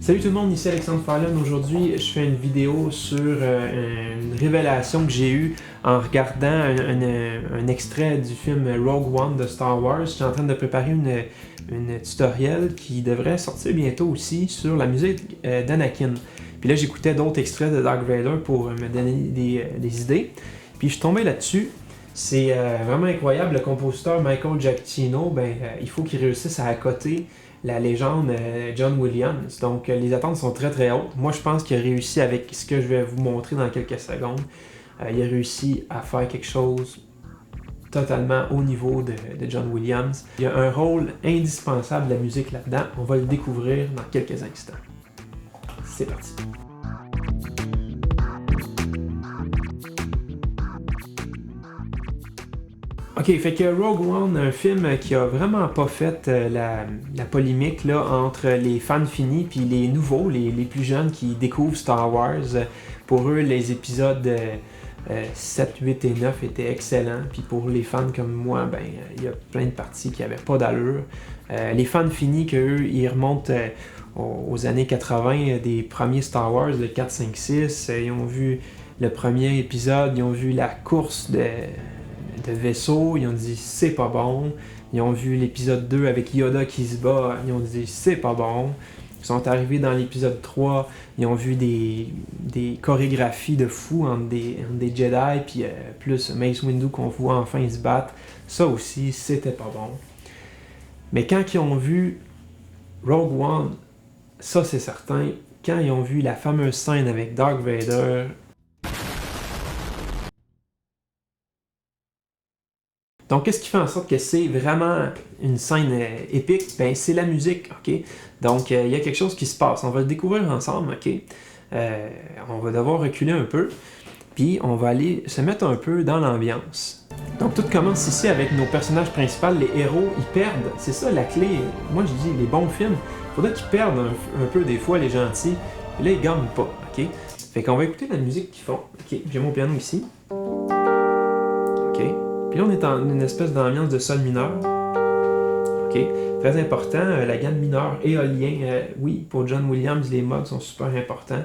Salut tout le monde, ici Alexandre Farlane. Aujourd'hui, je fais une vidéo sur une révélation que j'ai eue en regardant un extrait du film Rogue One de Star Wars. Je suis en train de préparer une tutoriel qui devrait sortir bientôt aussi sur la musique d'Anakin. Puis là, j'écoutais d'autres extraits de Darth Vader pour me donner des idées. Puis je suis tombé là-dessus. C'est vraiment incroyable. Le compositeur Michael Giacchino, il faut qu'il réussisse à accoter la légende John Williams. Donc les attentes sont très très hautes. Moi je pense qu'il a réussi avec ce que je vais vous montrer dans quelques secondes. Il a réussi à faire quelque chose totalement au niveau de John Williams. Il y a un rôle indispensable de la musique là-dedans. On va le découvrir dans quelques instants. C'est parti. Ok, fait que Rogue One, un film qui a vraiment pas fait la polémique là, entre les fans finis puis les nouveaux, les plus jeunes qui découvrent Star Wars. Pour eux, les épisodes 7, 8 et 9 étaient excellents. Puis pour les fans comme moi, il y a plein de parties qui avaient pas d'allure. Les fans finis, qu'eux, ils remontent aux années 80 des premiers Star Wars, le 4, 5, 6. Ils ont vu le premier épisode, ils ont vu la course de vaisseau, ils ont dit c'est pas bon. Ils ont vu l'épisode 2 avec Yoda qui se bat, ils ont dit c'est pas bon. Ils sont arrivés dans l'épisode 3, ils ont vu des chorégraphies de fous entre des Jedi, puis plus Mace Windu qu'on voit enfin se battre. Ça aussi, c'était pas bon. Mais quand ils ont vu Rogue One, ça c'est certain, quand ils ont vu la fameuse scène avec Darth Vader, donc, qu'est-ce qui fait en sorte que c'est vraiment une scène épique? C'est la musique, ok? Donc, il y a quelque chose qui se passe. On va le découvrir ensemble, ok? On va devoir reculer un peu, puis on va aller se mettre un peu dans l'ambiance. Donc, tout commence ici avec nos personnages principaux, les héros, ils perdent. C'est ça la clé. Moi, je dis, les bons films, il faudrait qu'ils perdent un peu des fois, les gentils. Et là, ils gagnent pas, ok? Fait qu'on va écouter la musique qu'ils font. Ok, j'ai mon piano ici. Ok. Puis là, on est dans une espèce d'ambiance de sol mineur. OK. Très important, la gamme mineure, éolien. Oui, pour John Williams, les modes sont super importants.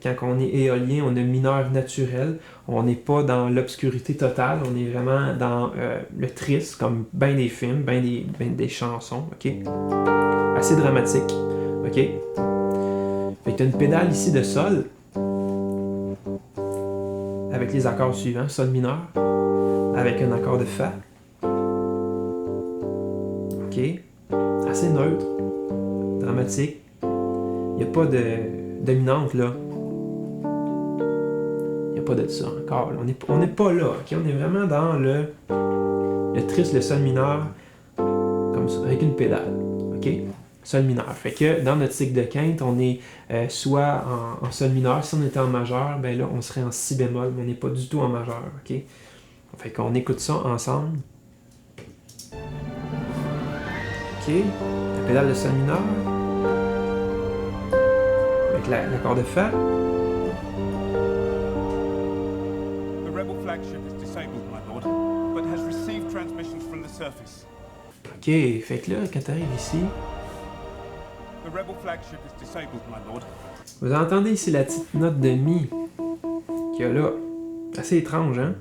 Quand on est éolien, on est mineur naturel. On n'est pas dans l'obscurité totale. On est vraiment dans le triste, comme bien des films, bien des chansons. OK. Assez dramatique. OK. Fait que tu as une pédale ici de sol. Avec les accords suivants, sol mineur. Avec un accord de Fa. Ok. Assez neutre. Dramatique. Il n'y a pas de dominante là. Il n'y a pas de ça encore. Là. On n'est pas là. Okay? On est vraiment dans le triste, le sol mineur. Comme ça, avec une pédale. Ok. Sol mineur. Fait que dans notre cycle de quinte, on est soit en sol mineur. Si on était en majeur, ben là, on serait en si bémol, mais on n'est pas du tout en majeur. Ok. Fait qu'on écoute ça ensemble. Ok. La pédale de sol mineur. Avec l'accord de Fa. The rebel flagship is disabled, my lord, but has received transmissions from the surface. Ok. Fait que là, quand t'arrives ici. The rebel flagship is disabled, my lord. Vous entendez ici la petite note de Mi qu'il y a là. Assez étrange, hein?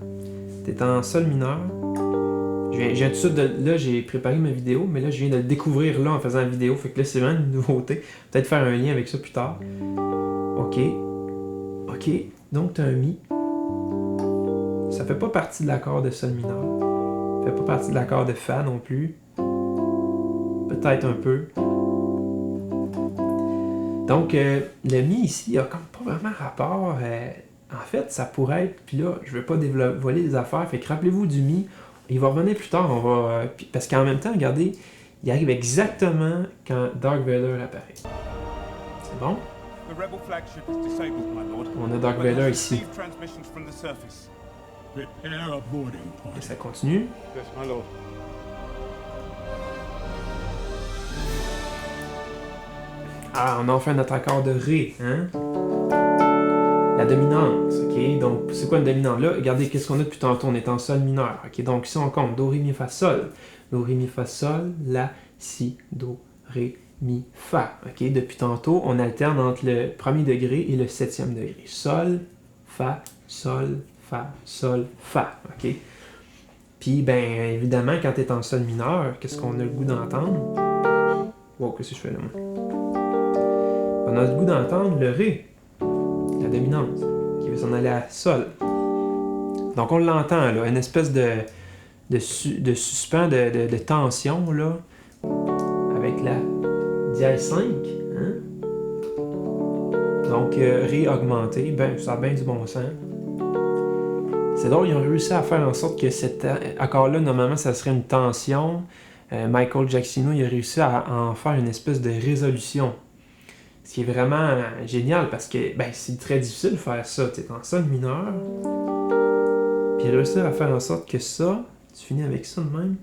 T'es en sol mineur. Là, j'ai préparé ma vidéo, mais là, je viens de le découvrir là en faisant la vidéo. Fait que là, c'est vraiment une nouveauté. Peut-être faire un lien avec ça plus tard. Ok. Ok. Donc, t'as un Mi. Ça fait pas partie de l'accord de sol mineur. Ça fait pas partie de l'accord de Fa non plus. Peut-être un peu. Donc, le Mi ici, il a comme pas vraiment rapport. En fait, ça pourrait être, puis là, je ne veux pas dévoiler des affaires, fait que rappelez-vous du Mi, il va revenir plus tard, parce qu'en même temps, regardez, il arrive exactement quand Darth Vader apparaît. C'est bon? On a Darth Vader ici. Et ça continue. Ah, on a enfin notre accord de Ré, hein? La dominante, ok? Donc, c'est quoi une dominante? Là, regardez, qu'est-ce qu'on a depuis tantôt? On est en sol mineur, ok? Donc, si on compte Do, Ré, Mi, Fa, Sol. Do, Ré, Mi, Fa, Sol, La, Si, Do, Ré, mi, fa. Ok, depuis tantôt, on alterne entre le premier degré et le septième degré. Sol, fa, sol, fa, sol, fa. Ok. Puis, ben, évidemment, quand tu es en sol mineur, qu'est-ce qu'on a le goût d'entendre? Wow, qu'est-ce que je fais là, moi? On a le goût d'entendre le ré, la dominante, qui veut s'en aller à sol. Donc, on l'entend, là, une espèce de suspens, de tension, là, avec la dièse 5. Hein? Donc, ré augmenté, ben, ça a bien du bon sens. C'est drôle, ils ont réussi à faire en sorte que cet accord-là, normalement, ça serait une tension. Michael Giacchino, il a réussi à en faire une espèce de résolution. Ce qui est vraiment génial parce que ben, c'est très difficile de faire ça. Tu es en sol mineur, puis réussir à faire en sorte que ça, tu finis avec ça de même.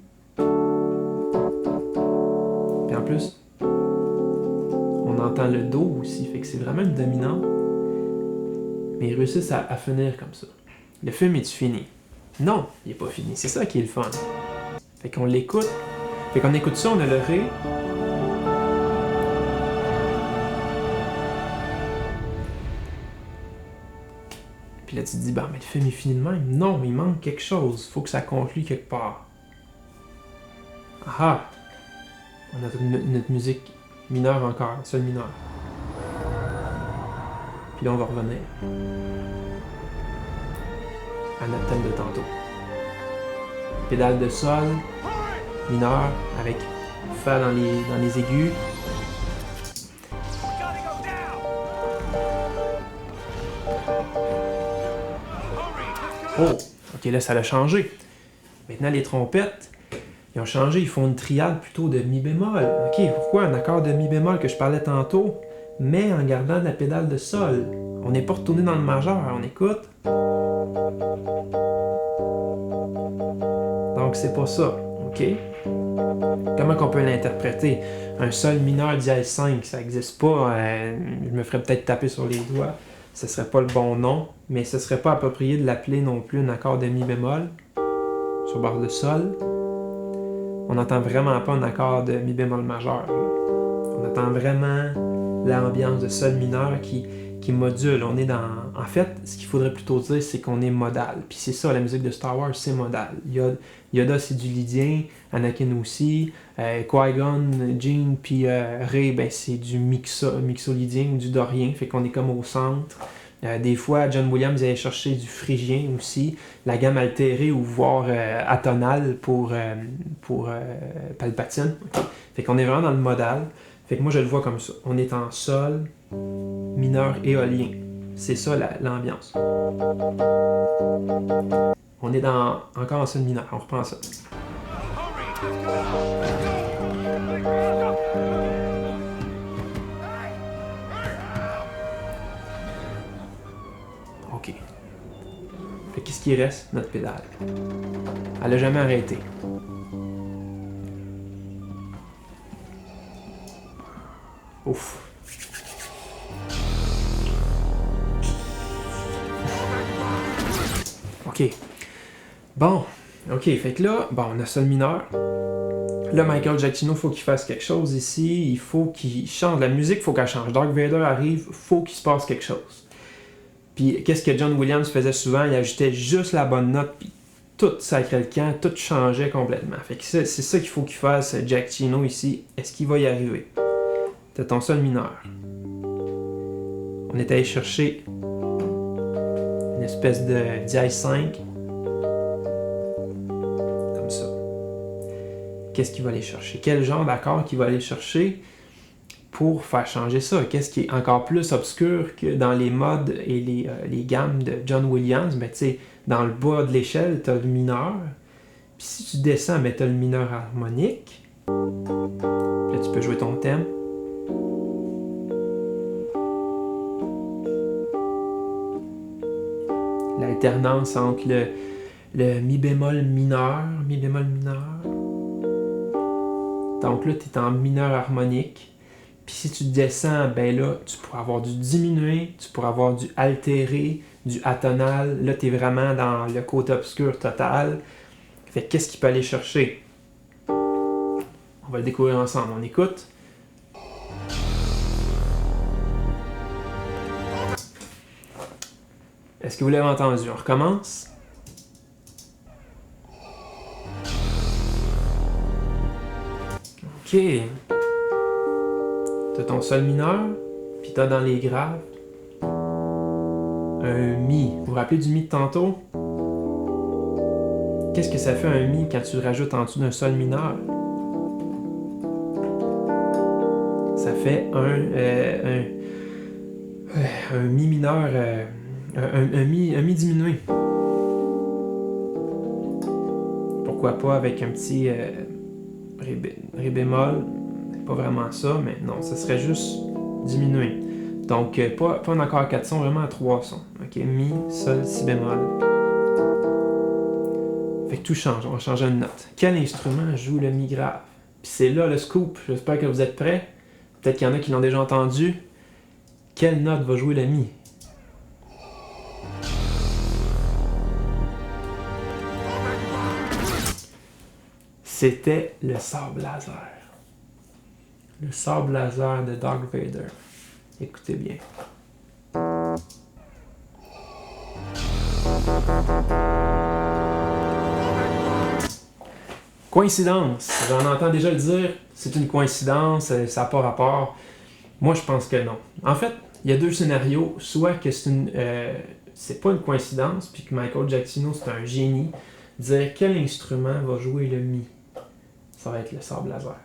Puis en plus, on entend le do aussi, fait que c'est vraiment une dominante. Mais ils réussissent à finir comme ça. Le film est-tu fini? Non, il n'est pas fini. C'est ça qui est le fun. Fait qu'on l'écoute. Fait qu'on écoute ça, on a le ré. Puis là, tu te dis, bah, mais le film est fini de même. Non, il manque quelque chose. Faut que ça conclue quelque part. Ah! On a notre musique mineure encore, sol mineur. Puis là, on va revenir à notre thème de tantôt. Pédale de sol, mineur, avec fa dans les aigus. Oh! Ok, là, ça a changé. Maintenant, les trompettes, ils ont changé. Ils font une triade plutôt de mi bémol. Ok, pourquoi un accord de mi bémol que je parlais tantôt, mais en gardant la pédale de sol? On n'est pas retourné dans le majeur. On écoute. Donc, c'est pas ça. OK? Comment qu'on peut l'interpréter? Un sol mineur dièse 5, ça n'existe pas. Je me ferais peut-être taper sur les doigts. Ce serait pas le bon nom, mais ce serait pas approprié de l'appeler non plus un accord de mi bémol sur barre de sol. On n'entend vraiment pas un accord de mi bémol majeur. On entend vraiment l'ambiance de sol mineur qui module. On est dans... En fait, ce qu'il faudrait plutôt dire, c'est qu'on est modal. Puis c'est ça, la musique de Star Wars, c'est modal. Yoda, c'est du lydien, Anakin aussi, Qui-Gon, Jyn, puis Rey, ben, c'est du mixolydien ou du dorien, fait qu'on est comme au centre. Des fois, John Williams allait chercher du phrygien aussi, la gamme altérée ou voire atonale pour Palpatine. Fait qu'on est vraiment dans le modal. Fait que moi, je le vois comme ça. On est en sol, mineur éolien. C'est ça l'ambiance. On est encore en sol mineur. On reprend ça. OK. Fait qu'est-ce qui reste? Notre pédale. Elle a jamais arrêté. Ouf. OK. Bon. OK, fait que là, bon, on a sol mineur. Là, Michael Giacchino, il faut qu'il fasse quelque chose ici. Il faut qu'il change. La musique, il faut qu'elle change. Darth Vader arrive, il faut qu'il se passe quelque chose. Puis, qu'est-ce que John Williams faisait souvent? Il ajoutait juste la bonne note, puis tout sacrait le camp, tout changeait complètement. Fait que c'est ça qu'il faut qu'il fasse Giacchino ici. Est-ce qu'il va y arriver? T'as ton sol mineur. On est allé chercher une espèce de dièse 5. Comme ça. Qu'est-ce qu'il va aller chercher? Quel genre d'accord qu'il va aller chercher pour faire changer ça? Qu'est-ce qui est encore plus obscur que dans les modes et les gammes de John Williams? Ben, tu sais, dans le bas de l'échelle, t'as le mineur. Puis si tu descends, ben, t'as le mineur harmonique. Là, tu peux jouer ton thème. L'alternance entre le mi bémol mineur. Donc là, tu es en mineur harmonique. Puis si tu descends, ben là, tu pourras avoir du diminué, tu pourras avoir du altéré, du atonal. Là, tu es vraiment dans le côté obscur total. Fait qu'est-ce qu'il peut aller chercher? On va le découvrir ensemble. On écoute. Est-ce que vous l'avez entendu? On recommence. Ok. T'as ton sol mineur, puis t'as dans les graves un mi. Vous vous rappelez du mi de tantôt? Qu'est-ce que ça fait un mi quand tu le rajoutes en dessous d'un sol mineur? Ça fait un mi mineur, un mi diminué. Pourquoi pas avec un petit ré bémol? C'est pas vraiment ça, mais non, ça serait juste diminué. Donc, pas un accord à 4 sons, vraiment à 3 sons. Ok, mi, sol, si bémol. Fait que tout change, on va changer une note. Quel instrument joue le mi grave? Puis c'est là le scoop, j'espère que vous êtes prêts. Peut-être qu'il y en a qui l'ont déjà entendu. Quelle note va jouer le mi? C'était le sable laser. Le sable laser de Darth Vader. Écoutez bien. Coïncidence. J'en entends déjà le dire. C'est une coïncidence, ça n'a pas rapport. Moi, je pense que non. En fait, il y a deux scénarios. Soit que c'est pas une coïncidence, puis que Michael Giacchino, c'est un génie. Dire quel instrument va jouer le mi. Ça va être le sable laser.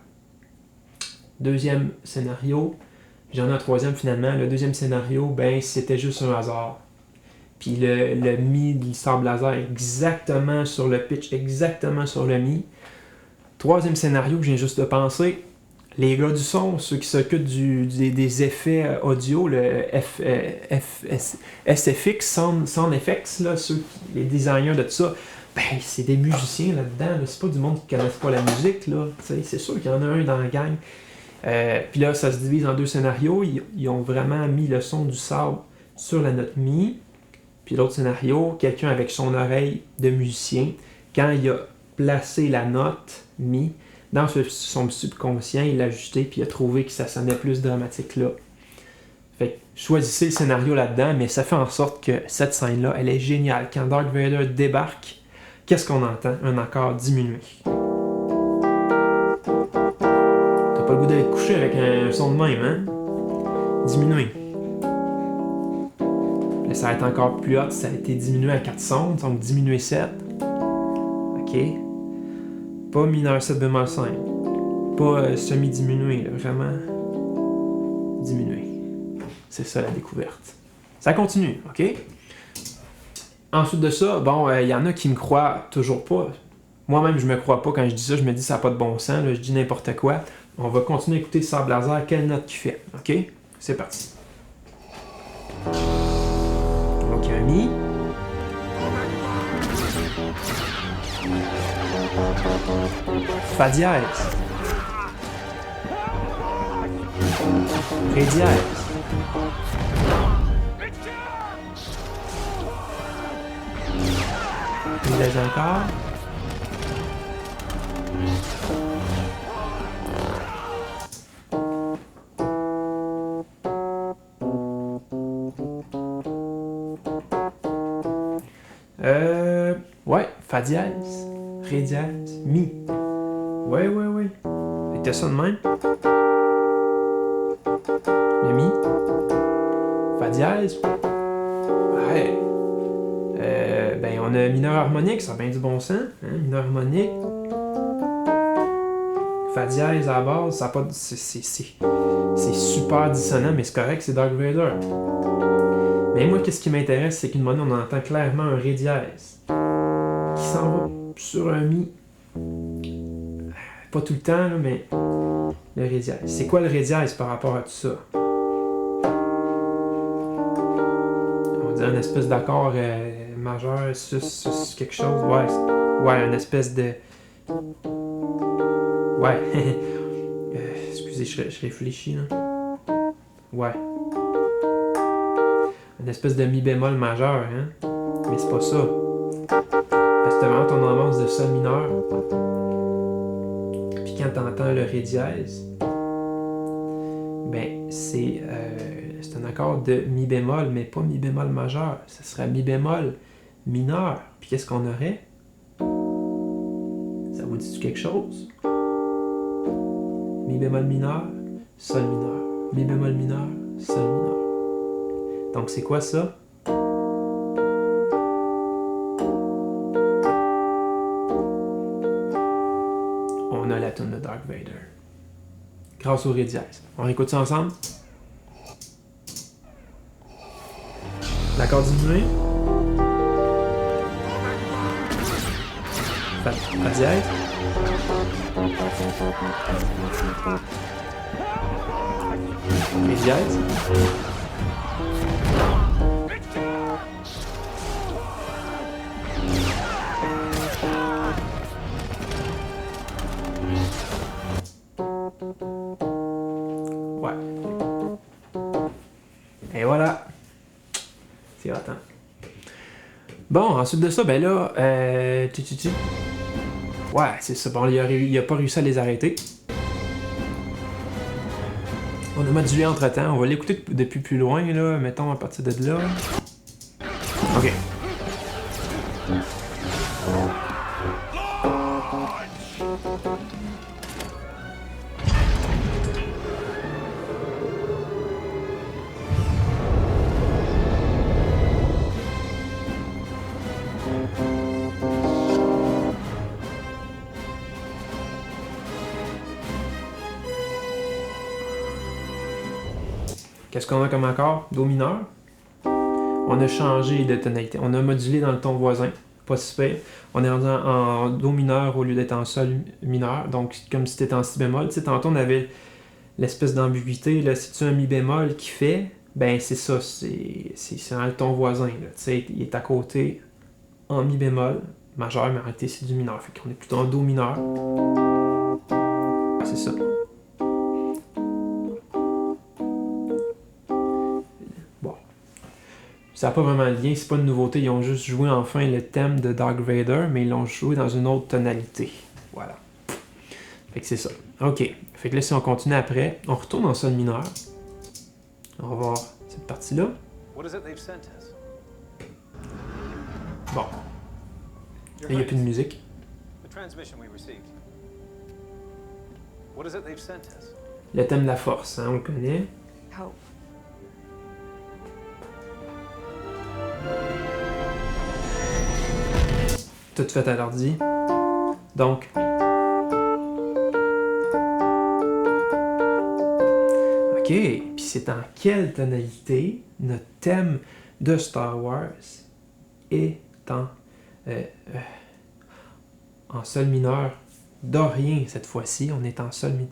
Deuxième scénario, j'en ai un troisième finalement. Le deuxième scénario, ben c'était juste un hasard. Puis le mi du sable laser exactement sur le pitch, exactement sur le mi. Troisième scénario que je viens juste de penser, les gars du son, ceux qui s'occupent des effets audio, le SFX, Sound Effects, là, les designers de tout ça, ben c'est des musiciens là-dedans, là. C'est pas du monde qui ne connaissent pas la musique, là. C'est sûr qu'il y en a un dans la gang. Puis là, ça se divise en deux scénarios. Ils ont vraiment mis le son du sable sur la note mi. Puis l'autre scénario, quelqu'un avec son oreille de musicien, quand il a placé la note mi dans son subconscient, il l'a ajusté puis il a trouvé que ça sonnait plus dramatique là. Fait que choisissez le scénario là-dedans, mais ça fait en sorte que cette scène-là, elle est géniale. Quand Darth Vader débarque, qu'est-ce qu'on entend? Un accord diminué. T'as pas le goût d'aller te coucher avec un son de même, hein? Diminué. Là, ça va être encore plus haut, ça a été diminué à 4 sons, donc diminué 7. Ok. Pas mineur 7 bémol 5. Pas semi-diminué, là, vraiment diminué. C'est ça la découverte. Ça continue, ok? Ensuite de ça, bon, y en a qui me croient toujours pas. Moi-même, je me crois pas quand je dis ça, je me dis ça n'a pas de bon sens, là, je dis n'importe quoi. On va continuer à écouter le sable laser, quelle note qu'il fait, ok? C'est parti. Donc, il y a un mi. Fa dièse. Ré dièse. Mi dièse encore. Ouais, Fa dièse, Ré dièse, Mi. Ouais. C'était ça de même. Le Mi. Fa dièse. Ouais. Ben, on a mineur harmonique, ça a bien du bon sens. Hein? Mineur harmonique. Fa dièse à la base, ça a pas. C'est super dissonant, mais c'est correct, c'est Darth Vader. Mais moi, qu'est-ce qui m'intéresse, c'est qu'une monnaie, on entend clairement un Ré dièse qui s'en va sur un Mi. Pas tout le temps, là, mais le Ré dièse. C'est quoi le Ré dièse par rapport à tout ça? On dirait une espèce d'accord majeur, sus, quelque chose. Ouais, une espèce de. Ouais. Excusez, je réfléchis, là. Ouais. Une espèce de mi bémol majeur, hein? Mais c'est pas ça. Parce que t'as vraiment ton avance de sol mineur. Puis quand t'entends le Ré dièse, ben c'est un accord de mi bémol, mais pas mi bémol majeur. Ce serait mi bémol mineur. Puis qu'est-ce qu'on aurait? Ça vous dit quelque chose? Mi bémol mineur, sol mineur. Mi bémol mineur, sol mineur. Donc c'est quoi ça? On a la tune de Dark Vader. Grâce au Ré dièse. On écoute ça ensemble? L'accord diminué. Fa dièse. Ré dièse. Ouais. Et voilà. C'est hot, hein? Bon, ensuite de ça, ben là, ouais, c'est ça. Bon, il a pas réussi à les arrêter. On a modulé entre-temps. On va l'écouter depuis plus loin, là. Mettons à partir de là. OK. Qu'est-ce qu'on a comme accord? Do mineur. On a changé de tonalité. On a modulé dans le ton voisin. Pas si pire. On est rendu en Do mineur au lieu d'être en Sol mineur. Donc, comme si c'était en Si bémol. Tu sais, tantôt, on avait l'espèce d'ambiguïté. Là, si tu as un Mi bémol qui fait, ben c'est ça. C'est dans le ton voisin. Là. Tu sais, il est à côté en Mi bémol majeur, mais en réalité, c'est du mineur. Fait qu'on est plutôt en Do mineur. C'est ça. Ça n'a pas vraiment de lien, c'est pas une nouveauté, ils ont juste joué enfin le thème de Dark Vader, mais ils l'ont joué dans une autre tonalité. Voilà. Fait que c'est ça. OK. Fait que là, si on continue après, on retourne en Sol mineur. On va voir cette partie-là. Bon. Là, il n'y a plus de musique. Le thème de la force, hein, on le connaît. Tout fait à l'ordi. Donc, OK, puis c'est en quelle tonalité notre thème de Star Wars est en Sol mineur dorien cette fois-ci. On est en Sol mineur.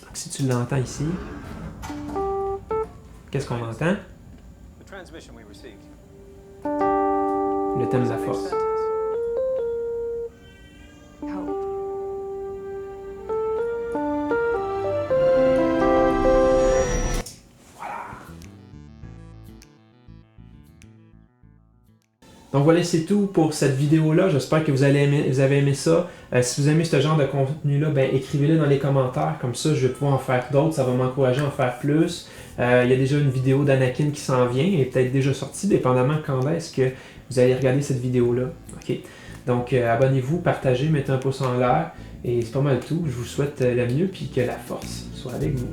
Donc, si tu l'entends ici, qu'est-ce qu'on entend? Le thème de la force. Donc voilà, c'est tout pour cette vidéo-là. J'espère que vous avez aimé ça. Si vous aimez ce genre de contenu-là, ben, écrivez-le dans les commentaires. Comme ça, je vais pouvoir en faire d'autres. Ça va m'encourager à en faire plus. Il y a déjà une vidéo d'Anakin qui s'en vient et peut-être déjà sortie, dépendamment quand est-ce que vous allez regarder cette vidéo-là. Okay? Donc, abonnez-vous, partagez, mettez un pouce en l'air. Et c'est pas mal tout. Je vous souhaite le mieux puis que la force soit avec vous.